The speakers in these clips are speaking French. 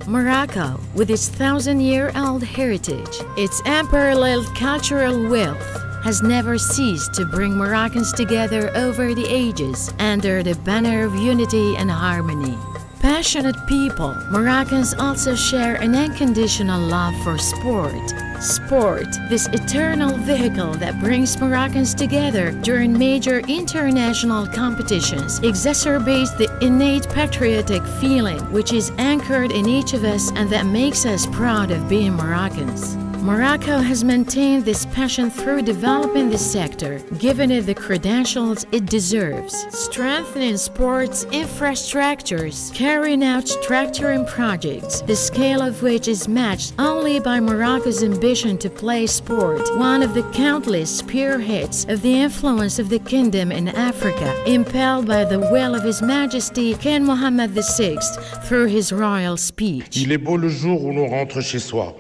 Morocco, with its 1,000-year-old heritage, its unparalleled cultural wealth, has never ceased to bring Moroccans together over the ages under the banner of unity and harmony. Passionate people, Moroccans also share an unconditional love for sport. Sport, this eternal vehicle that brings Moroccans together during major international competitions, exacerbates the innate patriotic feeling which is anchored in each of us and that makes us proud of being Moroccans. Morocco has maintained this passion through developing the sector, giving it the credentials it deserves, strengthening sports infrastructures, carrying out structuring projects, the scale of which is matched only by Morocco's ambition to play sport, one of the countless spearheads of the influence of the kingdom in Africa, impelled by the will of His Majesty King Mohammed VI through his royal speech. Il est beau le jour où l'on rentre chez soi.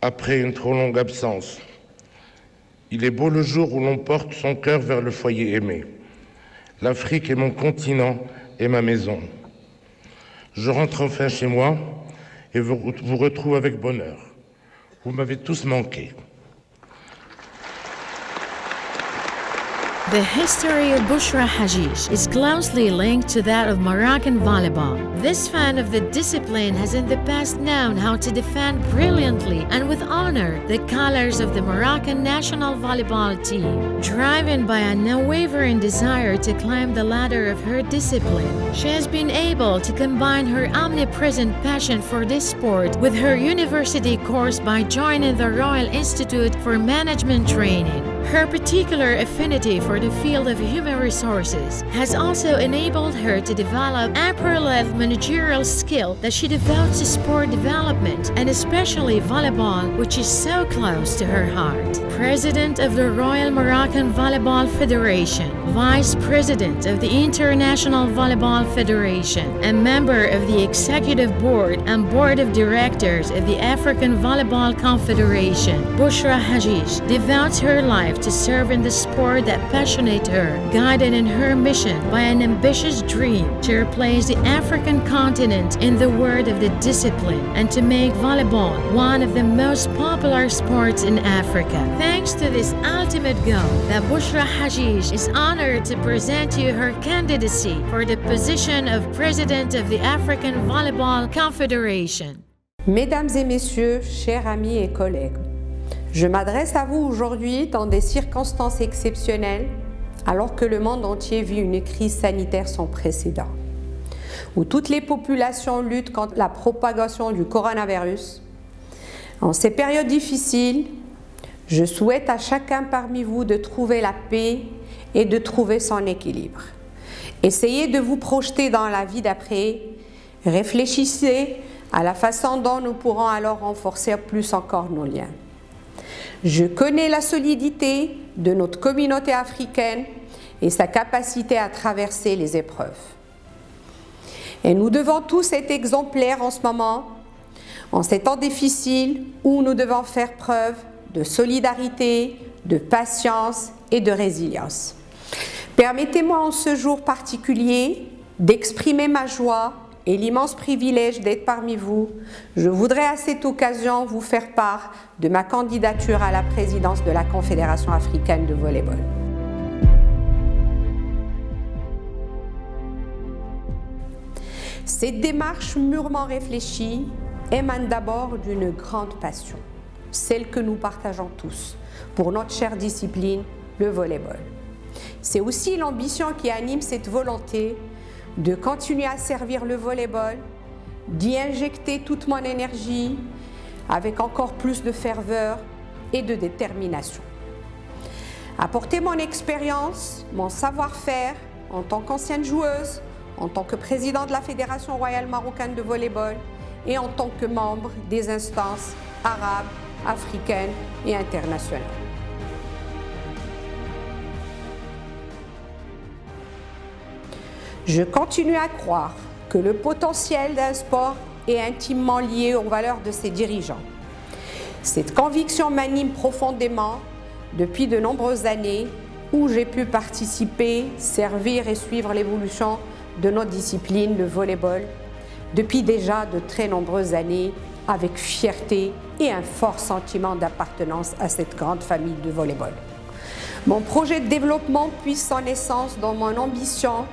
Après une trop longue absence. Il est beau le jour où l'on porte son cœur vers le foyer aimé. L'Afrique est mon continent et ma maison. Je rentre enfin chez moi et vous retrouve avec bonheur. Vous m'avez tous manqué. The history of Bouchra Hajish is closely linked to that of Moroccan volleyball. This fan of the discipline has in the past known how to defend brilliantly and with honor the colors of the Moroccan national volleyball team. Driven by an unwavering desire to climb the ladder of her discipline, she has been able to combine her omnipresent passion for this sport with her university course by joining the Royal Institute for Management Training. Her particular affinity for the field of human resources has also enabled her to develop unparalleled managerial skill that she devotes to sport development and especially volleyball, which is so close to her heart. President of the Royal Moroccan Volleyball Federation, Vice President of the International Volleyball Federation, and member of the Executive Board and Board of Directors of the African Volleyball Confederation, Bouchra Hajish devotes her life to serve in the sport that passionates her, guided in her mission by an ambitious dream to replace the African continent in the world of the discipline and to make volleyball one of the most popular sports in Africa. Thanks to this ultimate goal, that Bouchra Hajish is honored to present you her candidacy for the position of President of the African Volleyball Confederation. Mesdames et messieurs, chers amis et collègues, je m'adresse à vous aujourd'hui dans des circonstances exceptionnelles, alors que le monde entier vit une crise sanitaire sans précédent, où toutes les populations luttent contre la propagation du coronavirus. En ces périodes difficiles, je souhaite à chacun parmi vous de trouver la paix et de trouver son équilibre. Essayez de vous projeter dans la vie d'après, réfléchissez à la façon dont nous pourrons alors renforcer plus encore nos liens. Je connais la solidité de notre communauté africaine et sa capacité à traverser les épreuves. Et nous devons tous être exemplaires en ce moment, en ces temps difficiles où nous devons faire preuve de solidarité, de patience et de résilience. Permettez-moi en ce jour particulier d'exprimer ma joie et l'immense privilège d'être parmi vous. Je voudrais à cette occasion vous faire part de ma candidature à la présidence de la Confédération africaine de volleyball. Cette démarche mûrement réfléchie émane d'abord d'une grande passion, celle que nous partageons tous pour notre chère discipline, le volleyball. C'est aussi l'ambition qui anime cette volonté de continuer à servir le volleyball, d'y injecter toute mon énergie avec encore plus de ferveur et de détermination. Apporter mon expérience, mon savoir-faire en tant qu'ancienne joueuse, en tant que président de la Fédération royale marocaine de volleyball et en tant que membre des instances arabes, africaines et internationales. Je continue à croire que le potentiel d'un sport est intimement lié aux valeurs de ses dirigeants. Cette conviction m'anime profondément depuis de nombreuses années où j'ai pu participer, servir et suivre l'évolution de notre discipline, le volleyball, depuis déjà de très nombreuses années avec fierté et un fort sentiment d'appartenance à cette grande famille de volleyball. Mon projet de développement puise son essence dans mon ambition,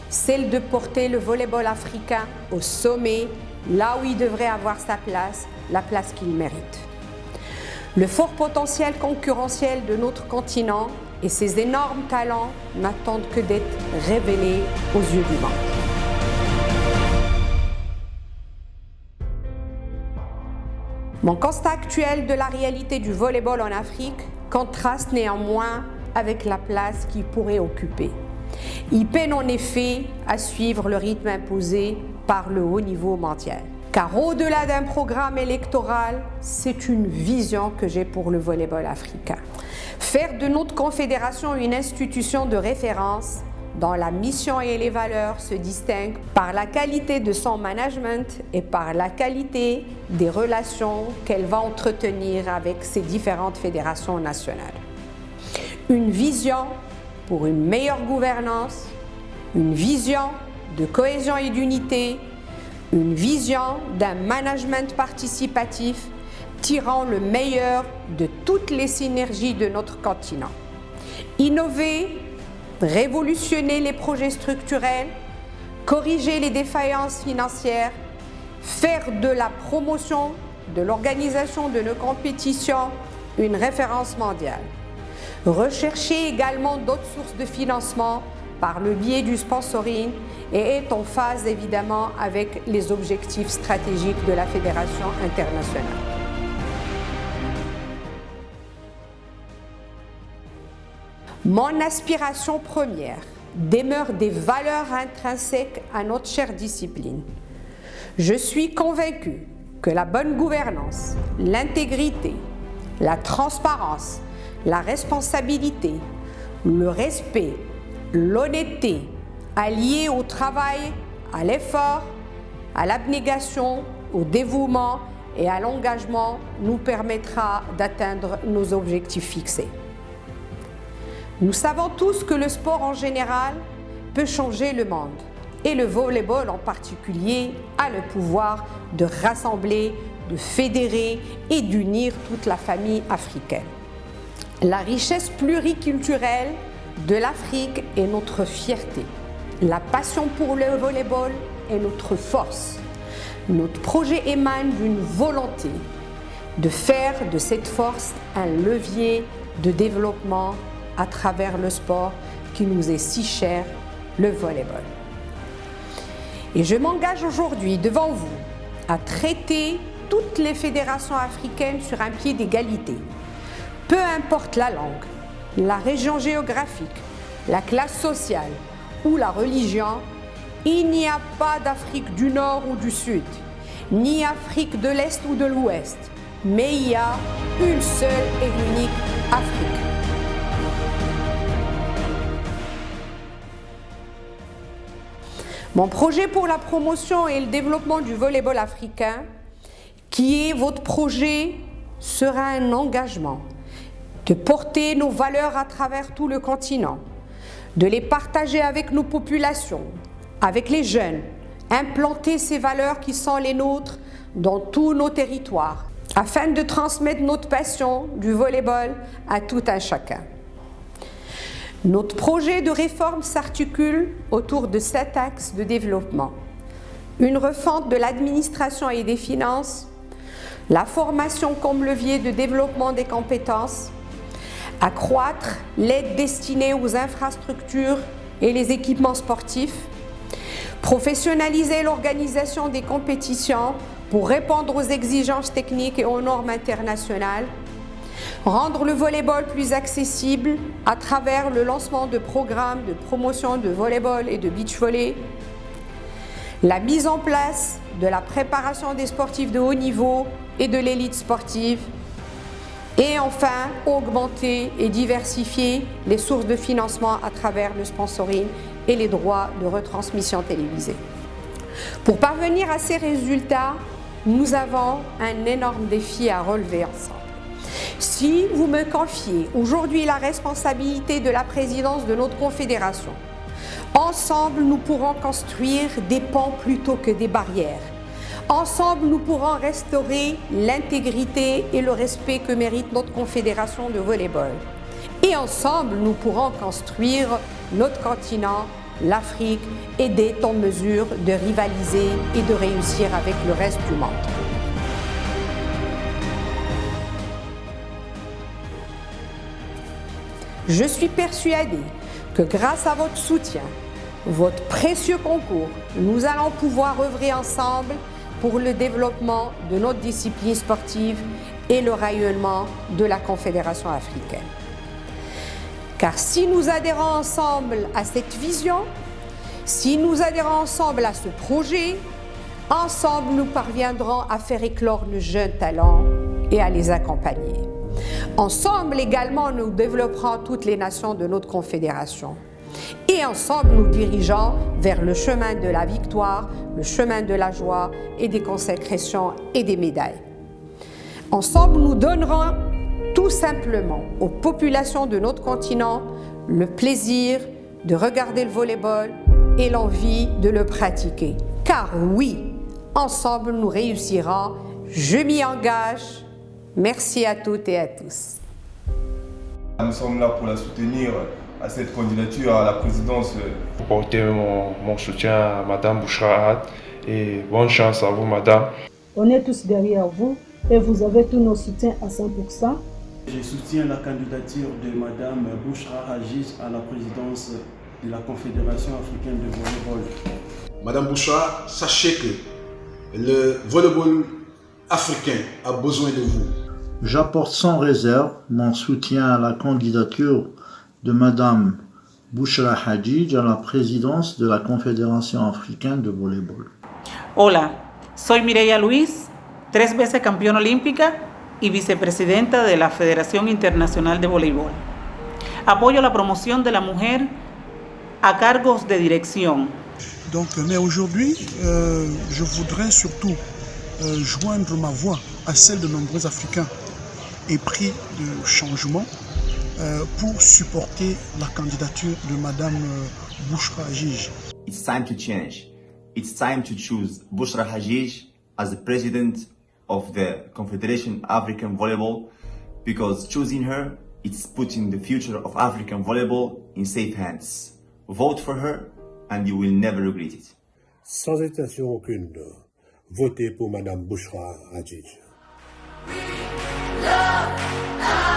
celle de porter le volleyball africain au sommet, là où il devrait avoir sa place, la place qu'il mérite. Le fort potentiel concurrentiel de notre continent et ses énormes talents n'attendent que d'être révélés aux yeux du monde. Mon constat actuel de la réalité du volleyball en Afrique contraste néanmoins avec la place qu'il pourrait occuper. Il peine en effet à suivre le rythme imposé par le haut niveau mondial. Car au-delà d'un programme électoral, c'est une vision que j'ai pour le volleyball africain. Faire de notre confédération une institution de référence dont la mission et les valeurs se distinguent par la qualité de son management et par la qualité des relations qu'elle va entretenir avec ses différentes fédérations nationales. Une vision pour une meilleure gouvernance, une vision de cohésion et d'unité, une vision d'un management participatif tirant le meilleur de toutes les synergies de notre continent. Innover, révolutionner les projets structurels, corriger les défaillances financières, faire de la promotion de l'organisation de nos compétitions une référence mondiale. Rechercher également d'autres sources de financement par le biais du sponsoring et est en phase évidemment avec les objectifs stratégiques de la Fédération internationale. Mon aspiration première demeure des valeurs intrinsèques à notre chère discipline. Je suis convaincue que la bonne gouvernance, l'intégrité, la transparence, la responsabilité, le respect, l'honnêteté, alliés au travail, à l'effort, à l'abnégation, au dévouement et à l'engagement, nous permettra d'atteindre nos objectifs fixés. Nous savons tous que le sport en général peut changer le monde et le volleyball en particulier a le pouvoir de rassembler, de fédérer et d'unir toute la famille africaine. La richesse pluriculturelle de l'Afrique est notre fierté. La passion pour le volleyball est notre force. Notre projet émane d'une volonté de faire de cette force un levier de développement à travers le sport qui nous est si cher, le volleyball. Et je m'engage aujourd'hui devant vous à traiter toutes les fédérations africaines sur un pied d'égalité. Peu importe la langue, la région géographique, la classe sociale ou la religion, il n'y a pas d'Afrique du Nord ou du Sud, ni Afrique de l'Est ou de l'Ouest, mais il y a une seule et unique Afrique. Mon projet pour la promotion et le développement du volleyball africain, qui est votre projet, sera un engagement de porter nos valeurs à travers tout le continent, de les partager avec nos populations, avec les jeunes, implanter ces valeurs qui sont les nôtres dans tous nos territoires, afin de transmettre notre passion du volleyball à tout un chacun. Notre projet de réforme s'articule autour de 7 axes de développement. Une refonte de l'administration et des finances, la formation comme levier de développement des compétences, accroître l'aide destinée aux infrastructures et les équipements sportifs, professionnaliser l'organisation des compétitions pour répondre aux exigences techniques et aux normes internationales, rendre le volleyball plus accessible à travers le lancement de programmes de promotion de volleyball et de beach volley, la mise en place de la préparation des sportifs de haut niveau et de l'élite sportive, et enfin augmenter et diversifier les sources de financement à travers le sponsoring et les droits de retransmission télévisée. Pour parvenir à ces résultats, nous avons un énorme défi à relever ensemble. Si vous me confiez aujourd'hui la responsabilité de la présidence de notre confédération, ensemble nous pourrons construire des ponts plutôt que des barrières Ensemble, nous pourrons restaurer l'intégrité et le respect que mérite notre confédération de volleyball. Et ensemble, nous pourrons construire notre continent, l'Afrique, et d'être en mesure de rivaliser et de réussir avec le reste du monde. Je suis persuadée que grâce à votre soutien, votre précieux concours, nous allons pouvoir œuvrer ensemble pour le développement de notre discipline sportive et le rayonnement de la Confédération africaine. Car si nous adhérons ensemble à cette vision, si nous adhérons ensemble à ce projet, ensemble nous parviendrons à faire éclore nos jeunes talents et à les accompagner. Ensemble également, nous développerons toutes les nations de notre confédération. Et ensemble, nous dirigeons vers le chemin de la victoire, le chemin de la joie et des consécrations et des médailles. Ensemble, nous donnerons tout simplement aux populations de notre continent le plaisir de regarder le volleyball et l'envie de le pratiquer. Car oui, ensemble, nous réussirons. Je m'y engage. Merci à toutes et à tous. Nous sommes là pour la soutenir à cette candidature à la présidence. Porter mon soutien à Madame Bouchra et bonne chance à vous, Madame. On est tous derrière vous et vous avez tous nos soutiens à 100%. Je soutiens la candidature de Madame Bouchra Hadjidj à la présidence de la Confédération africaine de volleyball. Madame Bouchra, sachez que le volleyball africain a besoin de vous. J'apporte sans réserve mon soutien à la candidature de Madame Bouchra Hadjidj a la présidence de la Confédération africaine de voleibol. Hola, soy Mireya Luis, 3 veces campeona olímpica y vicepresidenta de la Federación Internacional de Voleibol. Apoyo la promoción de la mujer a cargos de dirección. Mais aujourd'hui, je voudrais surtout joindre ma voix à celle de nombreux Africains épris de changement pour supporter la candidature de Madame Bouchra Hadjidj. It's time to change. It's time to choose Bouchra Hadjidj as the president of the Confederation African Volleyball, because choosing her, it's putting the future of African volleyball in safe hands. Vote for her and you will never regret it. Sans hésitation aucune, votez pour Madame Bouchra Hadjidj. Love.